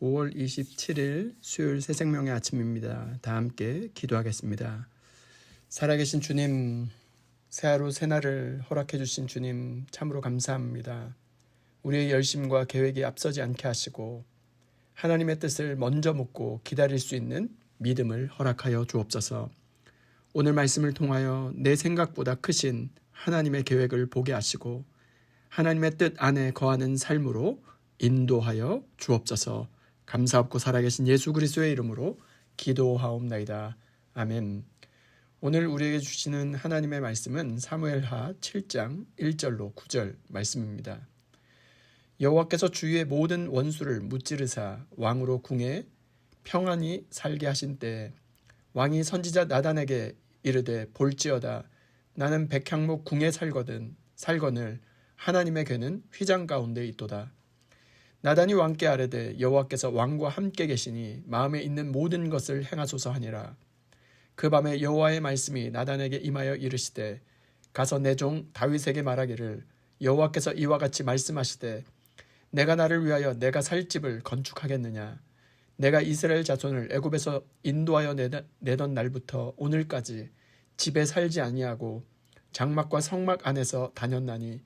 5월 27일 수요일 새생명의 아침입니다. 다 함께 기도하겠습니다. 살아계신 주님, 새하루 새날을 허락해 주신 주님 참으로 감사합니다. 우리의 열심과 계획이 앞서지 않게 하시고 하나님의 뜻을 먼저 묻고 기다릴 수 있는 믿음을 허락하여 주옵소서. 오늘 말씀을 통하여 내 생각보다 크신 하나님의 계획을 보게 하시고 하나님의 뜻 안에 거하는 삶으로 인도하여 주옵소서. 감사없고 살아계신 예수 그리스도의 이름으로 기도하옵나이다. 아멘. 오늘 우리에게 주시는 하나님의 말씀은 사무엘하 7장 1절로 9절 말씀입니다. 여호와께서 주위의 모든 원수를 무찌르사 왕으로 궁에 평안히 살게 하신 때에 왕이 선지자 나단에게 이르되 볼지어다 나는 백향목 궁에 살거늘 하나님의 궤는 휘장 가운데 있도다. 나단이 왕께 아뢰되 여호와께서 왕과 함께 계시니 마음에 있는 모든 것을 행하소서 하니라. 그 밤에 여호와의 말씀이 나단에게 임하여 이르시되 가서 내 종 다윗에게 말하기를 여호와께서 이와 같이 말씀하시되 내가 나를 위하여 내가 살 집을 건축하겠느냐. 내가 이스라엘 자손을 애굽에서 인도하여 내던 날부터 오늘까지 집에 살지 아니하고 장막과 성막 안에서 다녔나니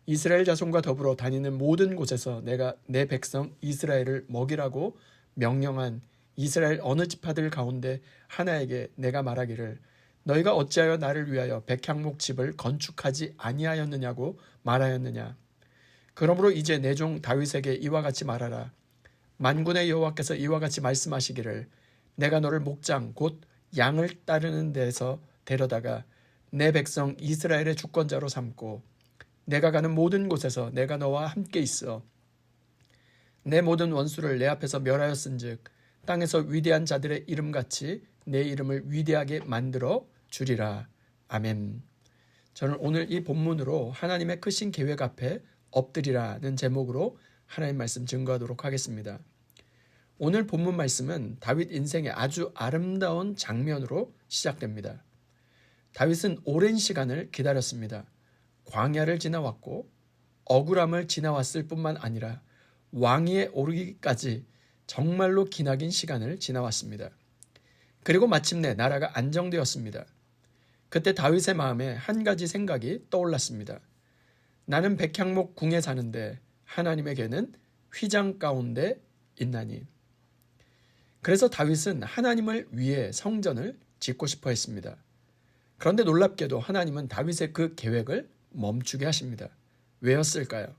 이스라엘 자손과 더불어 다니는 모든 곳에서 내가 내 백성 이스라엘을 먹이라고 명령한 이스라엘 어느 지파들 가운데 하나에게 내가 말하기를 너희가 어찌하여 나를 위하여 백향목 집을 건축하지 아니하였느냐고 말하였느냐. 그러므로 이제 내 종 다윗에게 이와 같이 말하라. 만군의 여호와께서 이와 같이 말씀하시기를 내가 너를 목장 곧 양을 따르는 데서 데려다가 내 백성 이스라엘의 주권자로 삼고 내가 가는 모든 곳에서 내가 너와 함께 있어 내 모든 원수를 내 앞에서 멸하였은즉 땅에서 위대한 자들의 이름같이 내 이름을 위대하게 만들어 주리라. 아멘. 저는 오늘 이 본문으로 하나님의 크신 계획 앞에 엎드리라는 제목으로 하나님 말씀 증거하도록 하겠습니다. 오늘 본문 말씀은 다윗 인생의 아주 아름다운 장면으로 시작됩니다. 다윗은 오랜 시간을 기다렸습니다. 광야를 지나왔고 억울함을 지나왔을 뿐만 아니라 왕위에 오르기까지 정말로 기나긴 시간을 지나왔습니다. 그리고 마침내 나라가 안정되었습니다. 그때 다윗의 마음에 한 가지 생각이 떠올랐습니다. 나는 백향목 궁에 사는데 하나님의 궤는 휘장 가운데 있나니. 그래서 다윗은 하나님을 위해 성전을 짓고 싶어 했습니다. 그런데 놀랍게도 하나님은 다윗의 그 계획을 멈추게 하십니다. 왜였을까요?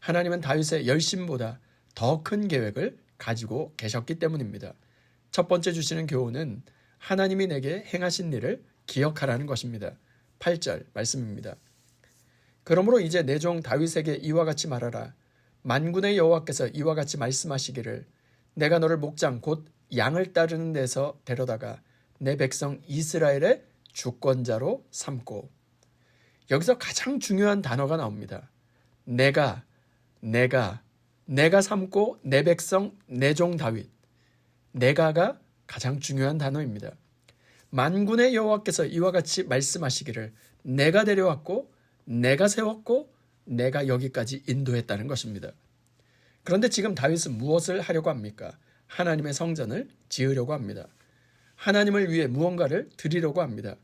하나님은 다윗의 열심보다 더 큰 계획을 가지고 계셨기 때문입니다. 첫 번째 주시는 교훈은 하나님이 내게 행하신 일을 기억하라는 것입니다. 8절 말씀입니다. 그러므로 이제 내 종 다윗에게 이와 같이 말하라. 만군의 여호와께서 이와 같이 말씀하시기를 내가 너를 목장 곧 양을 따르는 데서 데려다가 내 백성 이스라엘의 주권자로 삼고. 여기서 가장 중요한 단어가 나옵니다. 내가 삼고 내 백성 내 종 다윗. 내가가 가장 중요한 단어입니다. 만군의 여호와께서 이와 같이 말씀하시기를 내가 데려왔고 내가 세웠고 내가 여기까지 인도했다는 것입니다. 그런데 지금 다윗은 무엇을 하려고 합니까? 하나님의 성전을 지으려고 합니다. 하나님을 위해 무언가를 드리려고 합니다.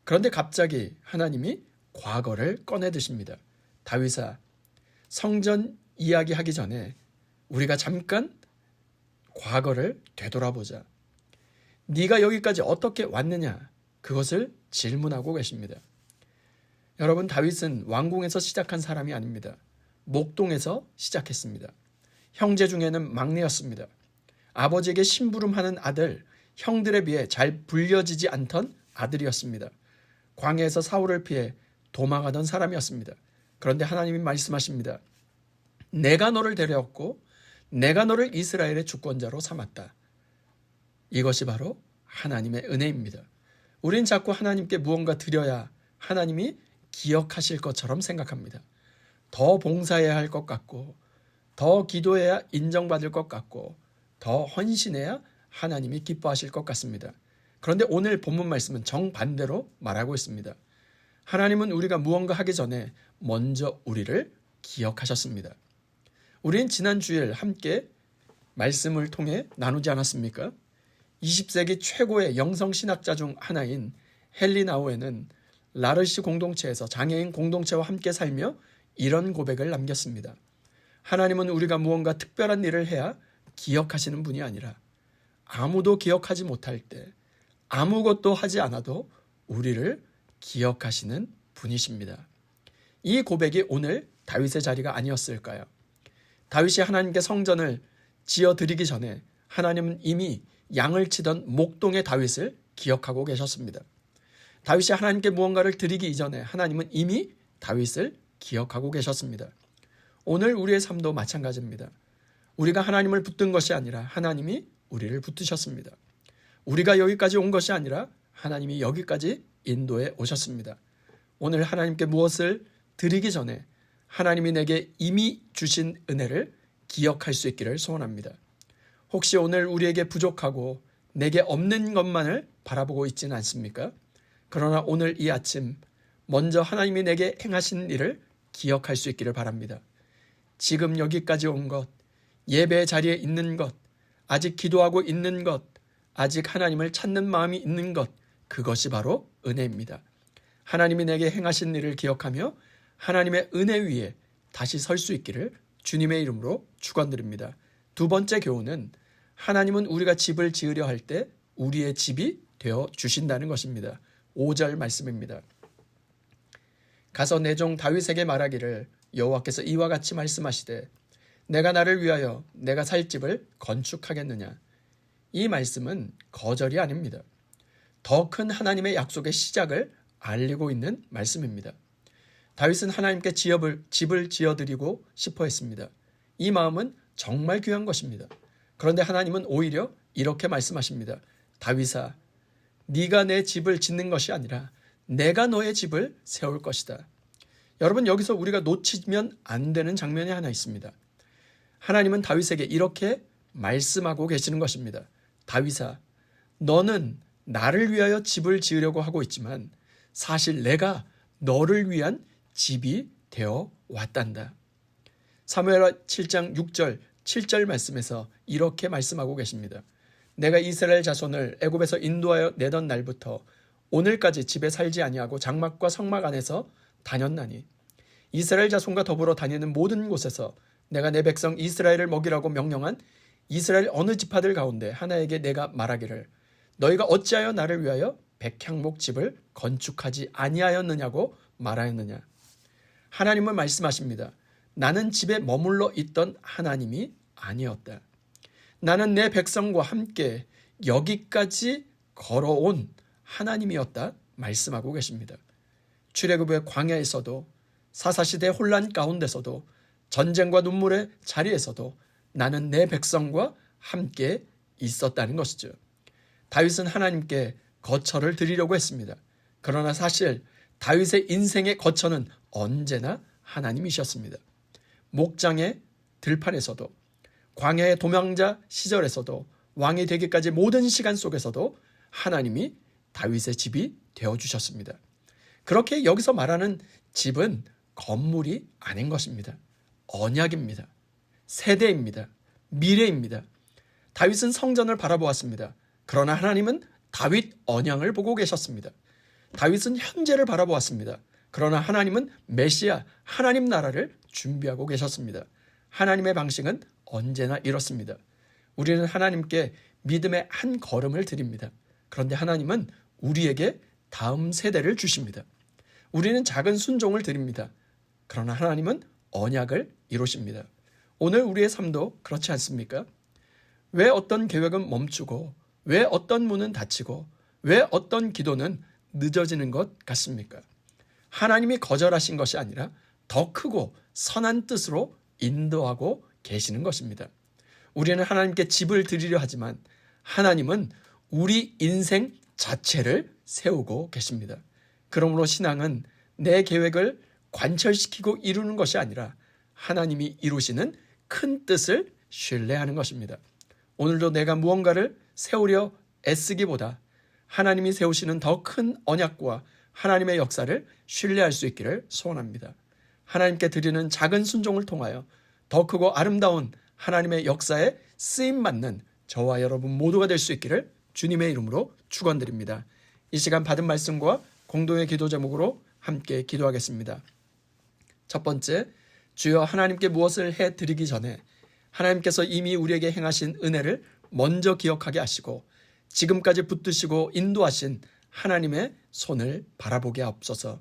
그런데 갑자기 하나님이 과거를 꺼내 드십니다. 다윗아, 성전 이야기하기 전에 우리가 잠깐 과거를 되돌아보자. 네가 여기까지 어떻게 왔느냐? 그것을 질문하고 계십니다. 여러분, 다윗은 왕궁에서 시작한 사람이 아닙니다. 목동에서 시작했습니다. 형제 중에는 막내였습니다. 아버지에게 심부름하는 아들, 형들에 비해 잘 불려지지 않던 아들이었습니다. 광야에서 사울을 피해 도망하던 사람이었습니다. 그런데 하나님이 말씀하십니다. 내가 너를 데려왔고 내가 너를 이스라엘의 주권자로 삼았다. 이것이 바로 하나님의 은혜입니다. 우린 자꾸 하나님께 무언가 드려야 하나님이 기억하실 것처럼 생각합니다. 더 봉사해야 할 것 같고 더 기도해야 인정받을 것 같고 더 헌신해야 하나님이 기뻐하실 것 같습니다. 그런데 오늘 본문 말씀은 정반대로 말하고 있습니다. 하나님은 우리가 무언가 하기 전에 먼저 우리를 기억하셨습니다. 우리는 지난 주일 함께 말씀을 통해 나누지 않았습니까? 20세기 최고의 영성신학자 중 하나인 헨리 나우에는 라르시 공동체에서 장애인 공동체와 함께 살며 이런 고백을 남겼습니다. 하나님은 우리가 무언가 특별한 일을 해야 기억하시는 분이 아니라 아무도 기억하지 못할 때 아무것도 하지 않아도 우리를 기억하시는 분이십니다. 이 고백이 오늘 다윗의 자리가 아니었을까요? 다윗이 하나님께 성전을 지어드리기 전에 하나님은 이미 양을 치던 목동의 다윗을 기억하고 계셨습니다. 다윗이 하나님께 무언가를 드리기 이전에 하나님은 이미 다윗을 기억하고 계셨습니다. 오늘 우리의 삶도 마찬가지입니다. 우리가 하나님을 붙든 것이 아니라 하나님이 우리를 붙드셨습니다. 우리가 여기까지 온 것이 아니라 하나님이 여기까지 인도해 오셨습니다. 오늘 하나님께 무엇을 드리기 전에 하나님이 내게 이미 주신 은혜를 기억할 수 있기를 소원합니다. 혹시 오늘 우리에게 부족하고 내게 없는 것만을 바라보고 있지는 않습니까? 그러나 오늘 이 아침 먼저 하나님이 내게 행하신 일을 기억할 수 있기를 바랍니다. 지금 여기까지 온 것, 예배 자리에 있는 것, 아직 기도하고 있는 것, 아직 하나님을 찾는 마음이 있는 것, 그것이 바로 은혜입니다. 하나님이 내게 행하신 일을 기억하며 하나님의 은혜 위에 다시 설 수 있기를 주님의 이름으로 축원드립니다. 두 번째 교훈은 하나님은 우리가 집을 지으려 할 때 우리의 집이 되어 주신다는 것입니다. 5절 말씀입니다. 가서 내 종 다윗에게 말하기를 여호와께서 이와 같이 말씀하시되 내가 나를 위하여 내가 살 집을 건축하겠느냐. 이 말씀은 거절이 아닙니다. 더 큰 하나님의 약속의 시작을 알리고 있는 말씀입니다. 다윗은 하나님께 집을 지어드리고 싶어 했습니다. 이 마음은 정말 귀한 것입니다. 그런데 하나님은 오히려 이렇게 말씀하십니다. 다윗아, 네가 내 집을 짓는 것이 아니라 내가 너의 집을 세울 것이다. 여러분, 여기서 우리가 놓치면 안 되는 장면이 하나 있습니다. 하나님은 다윗에게 이렇게 말씀하고 계시는 것입니다. 다윗아, 너는 나를 위하여 집을 지으려고 하고 있지만 사실 내가 너를 위한 집이 되어 왔단다. 사무엘하 7장 6절, 7절 말씀에서 이렇게 말씀하고 계십니다. 내가 이스라엘 자손을 애굽에서 인도하여 내던 날부터 오늘까지 집에 살지 아니하고 장막과 성막 안에서 다녔나니 이스라엘 자손과 더불어 다니는 모든 곳에서 내가 내 백성 이스라엘을 먹이라고 명령한 이스라엘 어느 지파들 가운데 하나에게 내가 말하기를 너희가 어찌하여 나를 위하여 백향목 집을 건축하지 아니하였느냐고 말하였느냐. 하나님은 말씀하십니다. 나는 집에 머물러 있던 하나님이 아니었다. 나는 내 백성과 함께 여기까지 걸어온 하나님이었다 말씀하고 계십니다. 출애굽의 광야에서도 사사시대 혼란 가운데서도 전쟁과 눈물의 자리에서도 나는 내 백성과 함께 있었다는 것이죠. 다윗은 하나님께 거처를 드리려고 했습니다. 그러나 사실 다윗의 인생의 거처는 언제나 하나님이셨습니다. 목장의 들판에서도 광야의 도망자 시절에서도 왕이 되기까지 모든 시간 속에서도 하나님이 다윗의 집이 되어주셨습니다. 그렇게 여기서 말하는 집은 건물이 아닌 것입니다. 언약입니다. 세대입니다. 미래입니다. 다윗은 성전을 바라보았습니다. 그러나 하나님은 다윗 언양을 보고 계셨습니다. 다윗은 현재를 바라보았습니다. 그러나 하나님은 메시아 하나님 나라를 준비하고 계셨습니다. 하나님의 방식은 언제나 이렇습니다. 우리는 하나님께 믿음의 한 걸음을 드립니다. 그런데 하나님은 우리에게 다음 세대를 주십니다. 우리는 작은 순종을 드립니다. 그러나 하나님은 언약을 이루십니다. 오늘 우리의 삶도 그렇지 않습니까? 왜 어떤 계획은 멈추고 왜 어떤 문은 닫히고 왜 어떤 기도는 늦어지는 것 같습니까? 하나님이 거절하신 것이 아니라 더 크고 선한 뜻으로 인도하고 계시는 것입니다. 우리는 하나님께 집을 드리려 하지만 하나님은 우리 인생 자체를 세우고 계십니다. 그러므로 신앙은 내 계획을 관철시키고 이루는 것이 아니라 하나님이 이루시는 큰 뜻을 신뢰하는 것입니다. 오늘도 내가 무언가를 세우려 애쓰기보다 하나님이 세우시는 더 큰 언약과 하나님의 역사를 신뢰할 수 있기를 소원합니다. 하나님께 드리는 작은 순종을 통하여 더 크고 아름다운 하나님의 역사에 쓰임받는 저와 여러분 모두가 될 수 있기를 주님의 이름으로 축원드립니다. 이 시간 받은 말씀과 공동의 기도 제목으로 함께 기도하겠습니다. 첫 번째, 주여 하나님께 무엇을 해드리기 전에 하나님께서 이미 우리에게 행하신 은혜를 먼저 기억하게 하시고 지금까지 붙드시고 인도하신 하나님의 손을 바라보게 하옵소서.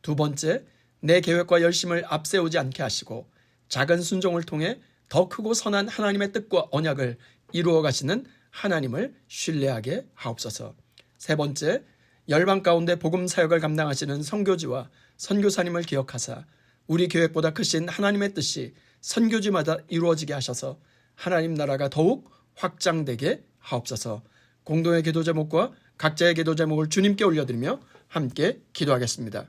두 번째, 내 계획과 열심을 앞세우지 않게 하시고 작은 순종을 통해 더 크고 선한 하나님의 뜻과 언약을 이루어 가시는 하나님을 신뢰하게 하옵소서. 세 번째, 열방 가운데 복음 사역을 감당하시는 선교지와 선교사님을 기억하사 우리 계획보다 크신 하나님의 뜻이 선교지마다 이루어지게 하셔서 하나님 나라가 더욱 확장되게 하옵소서. 공동의 기도 제목과 각자의 기도 제목을 주님께 올려드리며 함께 기도하겠습니다.